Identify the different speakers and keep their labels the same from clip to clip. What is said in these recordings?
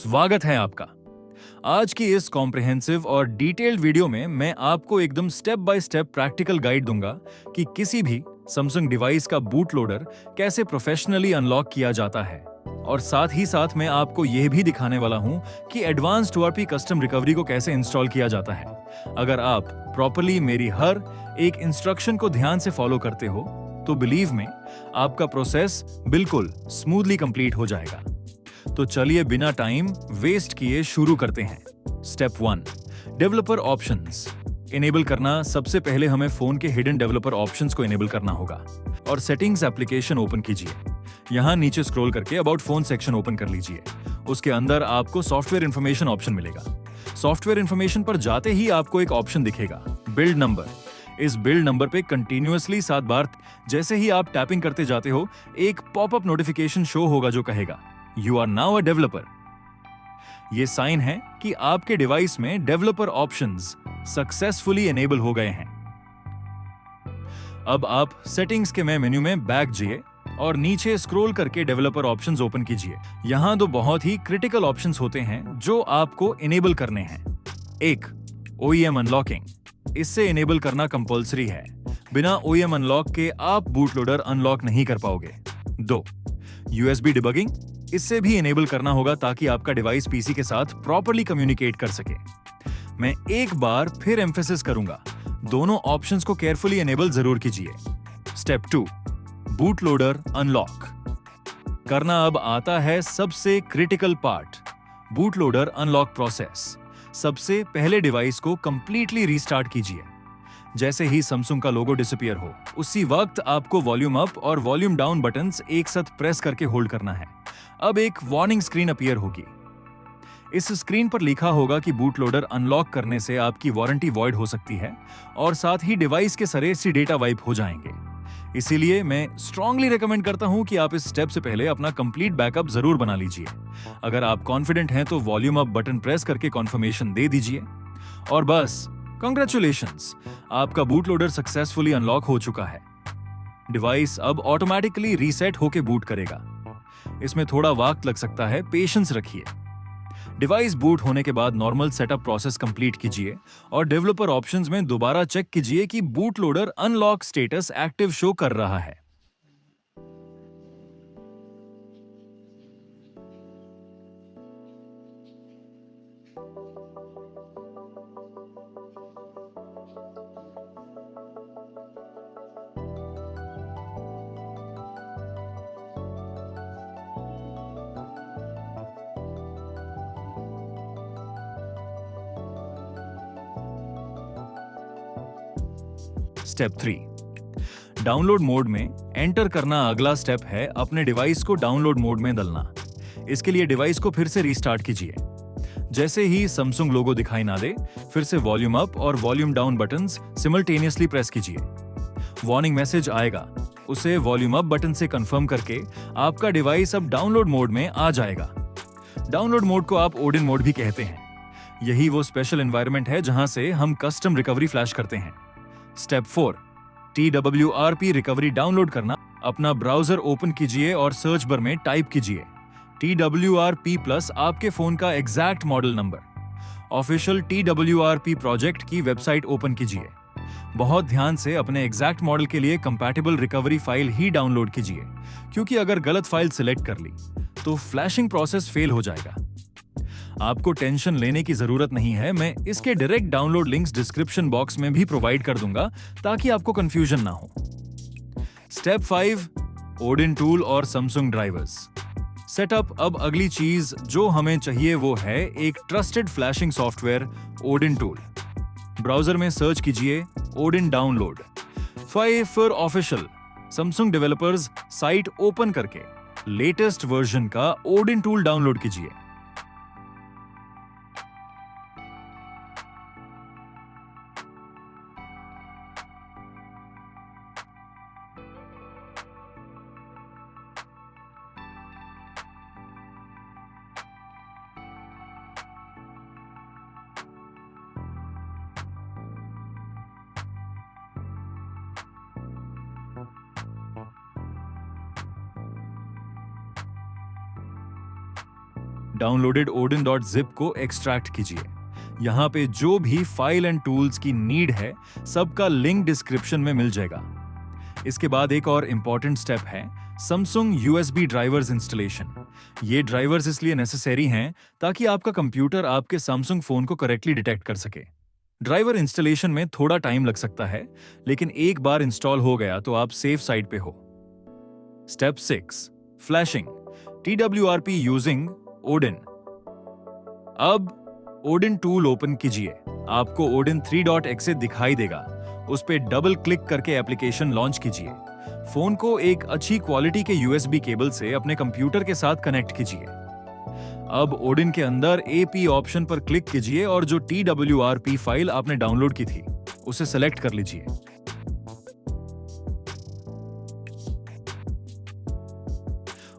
Speaker 1: स्वागत है आपका। आज की इस कॉम्प्रिहेंसिव और डिटेल्ड वीडियो में मैं आपको एकदम step by step practical guide दूंगा कि किसी भी सैमसंग डिवाइस का बूट लोडर कैसे प्रोफेशनली अनलॉक किया जाता है। और साथ ही साथ मैं आपको यह भी दिखाने वाला हूं कि एडवांस्ड ORP कस्टम रिकवरी को कैसे इंस्टॉल किया जाता है। अगर आप प्रॉपर्ली मेरी हर एक इंस्ट्रक्शन को ध्यान से फॉलो करते हो तो बिलीव में आपका प्रोसेस बिल्कुल स्मूथली कंप्लीट हो जाएगा। तो चलिए बिना टाइम वेस्ट किए शुरू करते हैं। स्टेप 1, डेवलपर ऑप्शंस इनेबल करना। सबसे पहले हमें फोन के हिडन डेवलपर ऑप्शंस को इनेबल करना होगा और सेटिंग्स एप्लीकेशन ओपन कीजिए। यहां नीचे स्क्रॉल करके अबाउट फोन सेक्शन ओपन कर लीजिए। उसके अंदर आपको सॉफ्टवेयर इंफॉर्मेशन ऑप्शन मिलेगा। सॉफ्टवेयर इंफॉर्मेशन पर जाते ही आपको एक ऑप्शन दिखेगा, बिल्ड नंबर। इस बिल्ड नंबर पे कंटिन्यूअसली 7 बार जैसे ही आप टैपिंग करते जाते हो एक पॉपअप नोटिफिकेशन शो होगा जो कहेगा you are now a developer. ये साइन है कि आपके डिवाइस में डेवलपर ऑप्शंस सक्सेसफुली एनेबल हो गए हैं। अब आप सेटिंग्स के मेन्यू में बैक जाइए और नीचे स्क्रॉल करके डेवलपर ऑप्शंस ओपन कीजिए। यहां दो बहुत ही क्रिटिकल ऑप्शंस होते हैं जो आपको इनेबल करने हैं। एक, OEM अनलॉकिंग। इससे इनेबल करना कंपलसरी है। बिना OEM अनलॉक के आप बूट लोडर अनलॉक नहीं कर पाओगे। 2, USB डिबगिंग। इससे भी इनेबल करना होगा ताकि आपका डिवाइस पीसी के साथ प्रॉपर्ली कम्युनिकेट कर सके। मैं एक बार फिर एम्फेसिस करूंगा, दोनों ऑप्शंस को केयरफुली इनेबल जरूर कीजिए। स्टेप 2, बूट लोडर अनलॉक करना। अब आता है सबसे critical part, boot loader unlock process. सबसे पहले डिवाइस को कंप्लीटली रीस्टार्ट कीजिए। जैसे ही सैमसंग का लोगो डिसअपीयर हो उसी वक्त आपको वॉल्यूम अप और वॉल्यूम डाउन बटन्स एक साथ प्रेस करके होल्ड करना है। अब एक वार्निंग स्क्रीन अपीयर होगी। इस स्क्रीन पर लिखा होगा कि बूट लोडर अनलॉक करने से आपकी वारंटी वॉइड हो सकती है और साथ ही डिवाइस के सारे डेटा वाइप हो जाएंगे। इसीलिए मैं स्ट्रांगली रेकमेंड करता हूं कि आप इस स्टेप से पहले अपना कंप्लीट बैकअप जरूर बना लीजिए। अगर आप कॉन्फिडेंट हैं तो वॉल्यूम अप बटन प्रेस करके कॉन्फर्मेशन दे दीजिए और बस कांग्रेचुलेशंस, आपका बूट लोडर सक्सेसफुली अनलॉक हो चुका है। डिवाइस अब ऑटोमेटिकली रीसेट होके बूट करेगा। इसमें थोड़ा वक्त लग सकता है, पेशेंस रखिए। डिवाइस बूट होने के बाद नॉर्मल सेटअप प्रोसेस कंप्लीट कीजिए और डेवलपर ऑप्शंस में दोबारा चेक कीजिए कि boot loader unlock status active show कर रहा है। स्टेप 3, डाउनलोड मोड में एंटर करना। अगला स्टेप है अपने डिवाइस को डाउनलोड मोड में डालना। इसके लिए डिवाइस को फिर से रीस्टार्ट कीजिए। जैसे ही सैमसंग लोगो दिखाई ना दे फिर से वॉल्यूम अप और volume down buttons simultaneously press कीजिए। वार्निंग मैसेज आएगा, उसे वॉल्यूम अप बटन से कंफर्म करके आपका डिवाइस अब डाउनलोड मोड में आ जाएगा। डाउनलोड मोड को आप ओडिन मोड भी कहते हैं। यही वो स्पेशल एनवायरनमेंट है जहां से हम कस्टम रिकवरी फ्लैश करते हैं। स्टेप 4, TWRP रिकवरी डाउनलोड करना। अपना ब्राउजर ओपन कीजिए और सर्च बार में टाइप कीजिए TWRP+ आपके फोन का exact model number. Official TWRP project की वेबसाइट ओपन कीजिए। बहुत ध्यान से अपने एग्जैक्ट मॉडल के लिए कंपैटिबल रिकवरी फाइल ही डाउनलोड कीजिए, क्योंकि अगर गलत फाइल सिलेक्ट कर ली तो फ्लैशिंग प्रोसेस फेल हो जाएगा। आपको टेंशन लेने की जरूरत नहीं है, मैं इसके direct download links description box में भी प्रोवाइड कर दूंगा ताकि आपको कंफ्यूजन ना हो। स्टेप 5, ओडिन टूल और सैमसंग ड्राइवर्स सेटअप। अब अगली चीज जो हमें चाहिए वो है एक trusted flashing software Odin tool. Browser में सर्च कीजिए Odin download. For official Samsung developers site open करके लेटेस्ट वर्जन का ओडिन टूल डाउनलोड कीजिए। डाउनलोडेड odin.zip को एक्सट्रैक्ट कीजिए। यहाँ पे जो भी फाइल एंड टूल्स की नीड है सबका लिंक डिस्क्रिप्शन में मिल जाएगा। इसके बाद एक और इंपॉर्टेंट स्टेप है Samsung USB ड्राइवर्स इंस्टॉलेशन। ये ड्राइवर्स इसलिए नेसेसरी हैं ताकि आपका कंप्यूटर आपके Samsung फोन को करेक्टली डिटेक्ट कर सके। ड्राइवर इंस्टॉलेशन में थोड़ा टाइम लग सकता है, लेकिन एक बार इंस्टॉल हो गया तो आप सेफ साइड पे हो। Step 6 flashing TWRP using Odin। अब Odin टूल ओपन कीजिए। आपको Odin 3.exe दिखाई देगा। उस पे डबल क्लिक करके एप्लीकेशन लॉन्च कीजिए। फोन को एक अच्छी क्वालिटी के USB केबल से अपने कंप्यूटर के साथ कनेक्ट कीजिए। अब Odin के अंदर AP ऑप्शन पर क्लिक कीजिए और जो TWRP फाइल आपने डाउनलोड की थी उसे सेलेक्ट कर लीजिए।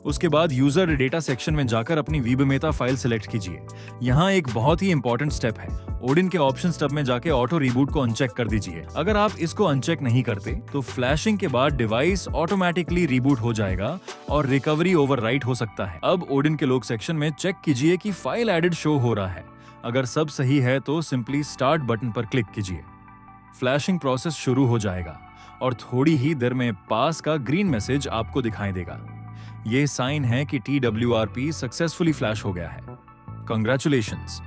Speaker 1: उसके बाद यूजर डेटा सेक्शन में जाकर अपनी विबमेता फाइल सेलेक्ट कीजिए। यहाँ एक बहुत ही इंपॉर्टेंट स्टेप है। Odin के ऑप्शन टैब में जाके ऑटो रिबूट को अनचेक कर दीजिए। अगर आप इसको अनचेक नहीं करते तो फ्लैशिंग के बाद डिवाइस ऑटोमेटिकली रिबूट हो जाएगा और रिकवरी ओवरराइट हो सकता है। अब Odin के लोग सेक्शन में चेक कीजिए कि फाइल एडेड शो हो रहा है। अगर सब सही है तो सिंपली स्टार्ट बटन पर क्लिक कीजिए। फ्लैशिंग प्रोसेस शुरू हो जाएगा और थोड़ी ही देर में पास का ग्रीन मैसेज आपको दिखाई देगा। ये साइन है कि TWRP सक्सेसफुली फ्लैश हो गया है। कंग्रेचुलेशंस।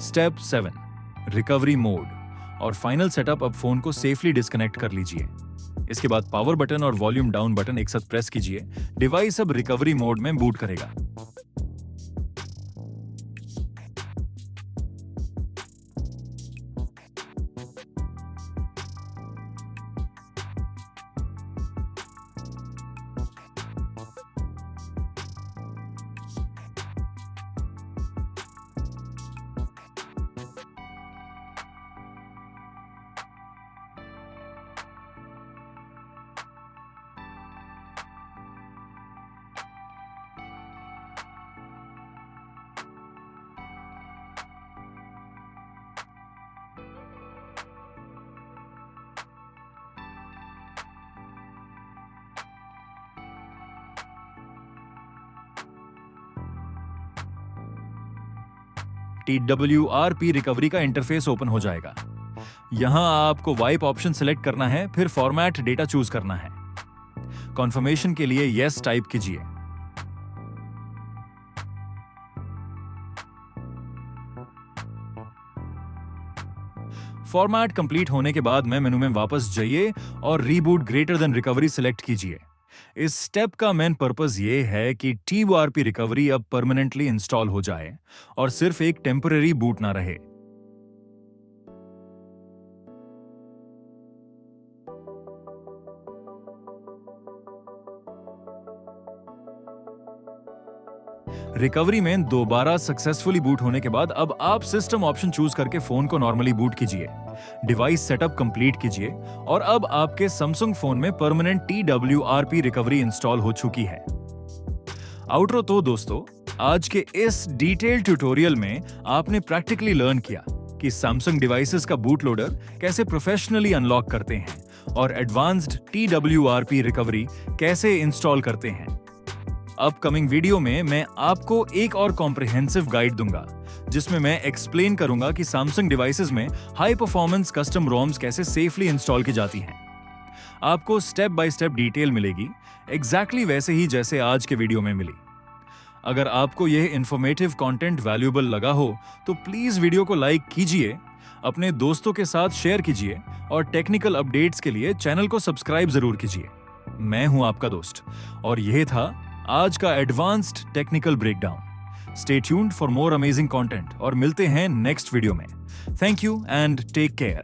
Speaker 1: स्टेप 7 रिकवरी मोड और फाइनल सेटअप। अब फोन को सेफली डिस्कनेक्ट कर लीजिए। इसके बाद पावर बटन और वॉल्यूम डाउन बटन एक साथ प्रेस कीजिए। डिवाइस अब रिकवरी मोड में बूट करेगा। TWRP रिकवरी का इंटरफेस ओपन हो जाएगा। यहां आपको वाइप ऑप्शन सिलेक्ट करना है, फिर फॉर्मेट डेटा चूज करना है। कॉन्फर्मेशन के लिए यस टाइप कीजिए। फॉर्मेट कंप्लीट होने के बाद मेनू में वापस जाइए और reboot greater than recovery select कीजिए। इस स्टेप का मेन पर्पस ये है कि TWRP रिकवरी अब परमानेंटली इंस्टॉल हो जाए और सिर्फ एक टेम्पररी बूट ना रहे। रिकवरी में दोबारा सक्सेसफुली बूट होने के बाद अब आप सिस्टम ऑप्शन चूज करके फोन को नॉर्मली बूट कीजिए। डिवाइस सेटअप कंप्लीट कीजिए और अब आपके Samsung फोन में परमानेंट TWRP रिकवरी इंस्टॉल हो चुकी है। आउटरो तो दोस्तों, आज के इस डिटेल ट्यूटोरियल में आपने प्रैक्टिकली लर्न किया कि Samsung डिवाइसेस का बूट लोडर कैसे प्रोफेशनली अनलॉक करते हैं और एडवांस्ड TWRP रिकवरी कैसे इंस्टॉल करते हैं। अपकमिंग वीडियो में मैं आपको एक और कॉम्प्रिहेंसिव गाइड दूंगा जिसमें मैं एक्सप्लेन करूंगा कि Samsung डिवाइसेस में हाई परफॉर्मेंस कस्टम रोम्स कैसे सेफली इंस्टॉल की जाती हैं। आपको स्टेप बाय स्टेप डिटेल मिलेगी, एग्जैक्टली वैसे ही जैसे आज के वीडियो में मिली। अगर आपको यह इंफॉर्मेटिव कंटेंट वैल्यूएबल लगा हो तो प्लीज वीडियो को लाइक कीजिए, अपने दोस्तों के साथ शेयर कीजिए और टेक्निकल अपडेट्स के लिए चैनल को सब्सक्राइब जरूर कीजिए। मैं हूं आपका दोस्त और यह था आज का advanced technical breakdown. Stay tuned for more amazing content और मिलते हैं नेक्स्ट वीडियो में। Thank you and take care.